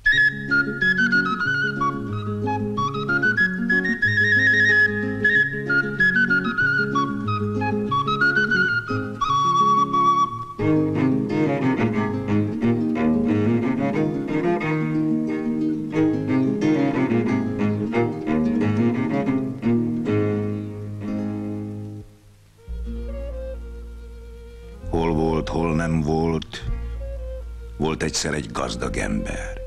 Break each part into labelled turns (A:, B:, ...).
A: Hol volt, hol nem volt. Volt egyszer egy gazdag ember.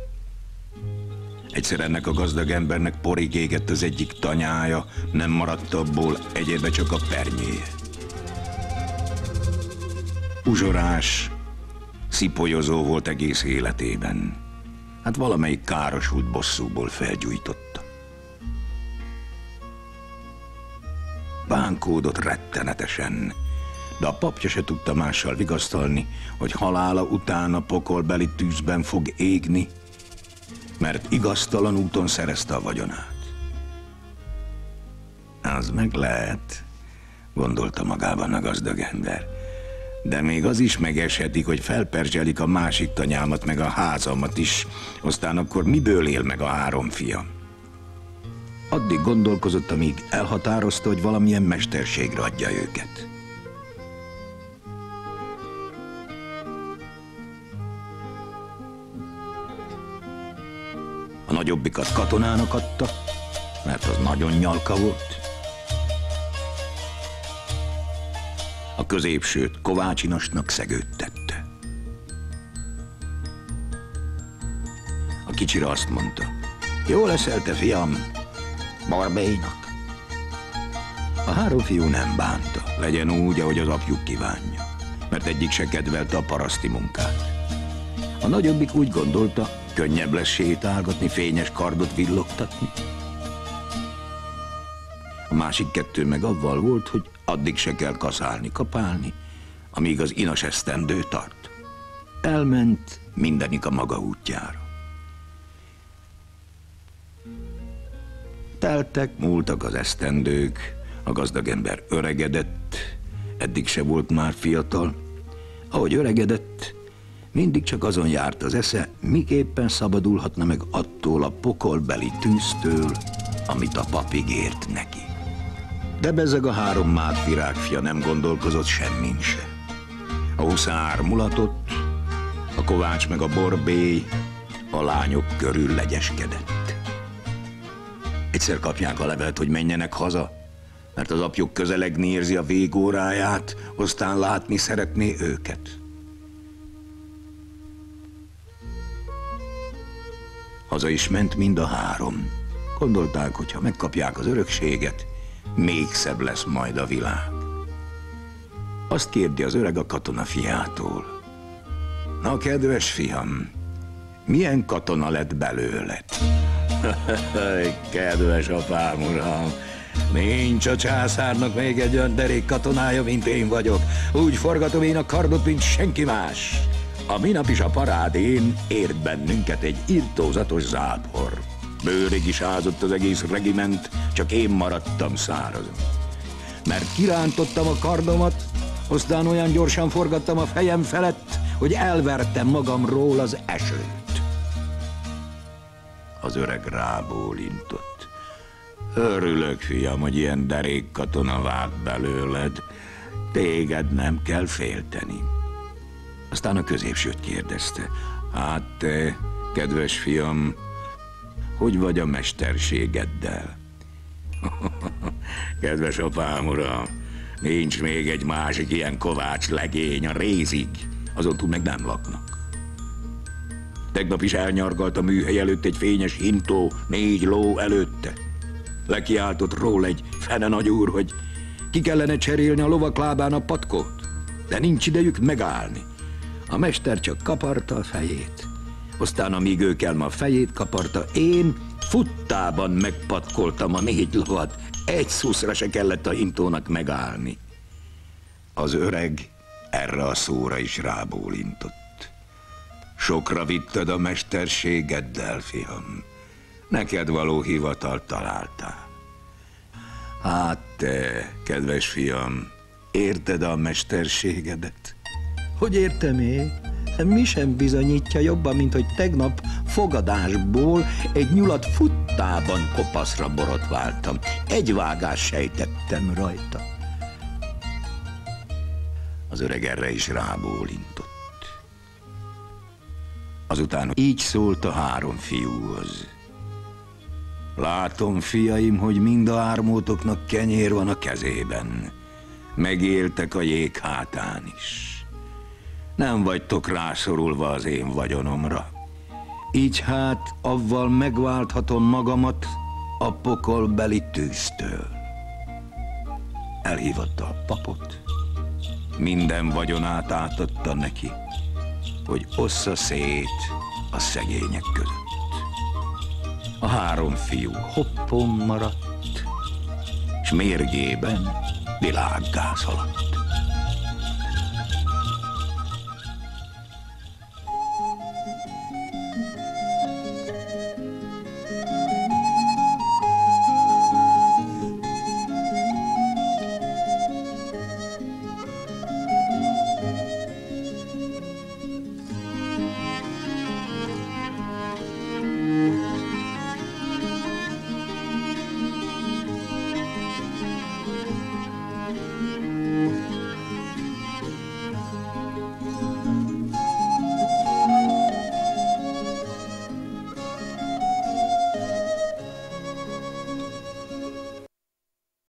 A: Egyszer ennek a gazdag embernek porig égett az egyik tanyája, nem maradt abból egyébe csak a pernyéje. Uzsorás, szipolyozó volt egész életében. Hát valamelyik károsult bosszúból felgyújtotta. Bánkódott rettenetesen, de a papja se tudta mással vigasztalni, hogy halála után a pokolbeli tűzben fog égni, mert igaztalan úton szerezte a vagyonát. Az meg lehet, gondolta magában a gazdag ember, de még az is megeshetik, hogy felperzselik a másik tanyámat meg a házamat is, aztán akkor miből él meg a 3 fiam? Addig gondolkozott, amíg elhatározta, hogy valamilyen mesterségre adja őket. A nagyobbikat katonának adta, mert az nagyon nyalka volt. A középsőt kovácsinasnak szegődtette. A kicsire azt mondta, jó leszel te, fiam, Barbélynak. A 3 fiú nem bánta, legyen úgy, ahogy az apjuk kívánja, mert egyik se kedvelte a paraszti munkát. A nagyobbik úgy gondolta, könnyebb lesz sétálgatni, fényes kardot villogtatni. A másik 2 meg avval volt, hogy addig se kell kaszálni, kapálni, amíg az inas esztendő tart. Elment mindenik a maga útjára. Teltek, múltak az esztendők, a gazdag ember öregedett, eddig se volt már fiatal. Ahogy öregedett, mindig csak azon járt az esze, miképpen szabadulhatna meg attól a pokolbeli tűztől, amit a pap ígért neki. De bezzeg a 3 mádvirágfia nem gondolkozott semmin se. A huszár mulatott, a kovács meg a borbély a lányok körül legyeskedett. Egyszer kapják a levelet, hogy menjenek haza, mert az apjuk közelegni érzi a végóráját, aztán látni szeretné őket. Haza is ment mind a 3. Gondolták, hogy ha megkapják az örökséget, még szebb lesz majd a világ. Azt kérdi az öreg a katona fiától. Na, kedves fiam, milyen katona lett belőled? Kedves apám, uram, nincs a császárnak még egy olyan derék katonája, mint én vagyok. Úgy forgatom én a kardot, mint senki más. A minap is a parádén ért bennünket egy irtózatos zápor. Bőrig is ázott az egész regiment, csak én maradtam szárazon. Mert kirántottam a kardomat, aztán olyan gyorsan forgattam a fejem felett, hogy elvertem magamról az esőt. Az öreg rábólintott. Örülök, fiam, hogy ilyen derék katona vált belőled. Téged nem kell félteni. Aztán a középsőt kérdezte. Hát te, kedves fiam, hogy vagy a mesterségeddel? Kedves apám, uram, nincs még egy másik ilyen kovács legény a rézig, azon túl meg nem laknak. Tegnap is elnyargalt a műhely előtt egy fényes hintó, 4 ló előtte. Lekiáltott róla egy fene nagyúr, hogy ki kellene cserélni a lovak lábán a patkót, de nincs idejük megállni. A mester csak kaparta a fejét. Aztán, amíg ő kelme a fejét kaparta, én futtában megpatkoltam a 4 lovat. Egy szuszra se kellett a hintónak megállni. Az öreg erre a szóra is rábólintott. Sokra vitted a mesterségeddel, fiam. Neked való hivatalt találtál. Hát te, kedves fiam, érted a mesterségedet? Hogy értem én?
B: Mi sem bizonyítja jobban, mint hogy tegnap fogadásból egy nyulat futtában kopaszra borotváltam. Egy vágást sejtettem rajta. Az öreg erre is rábólintott. Azután így szólt a 3 fiúhoz. Látom, fiaim, hogy mind a 3-ótoknak kenyér van a kezében. Megéltek a jég hátán is. Nem vagytok rászorulva az én vagyonomra. Így hát avval megválthatom magamat a pokolbeli tűztől. Elhívatta a papot, minden vagyonát átadta neki, hogy ossza szét a szegények között. A 3 fiú hoppon maradt, s mérgében világgá szaladt.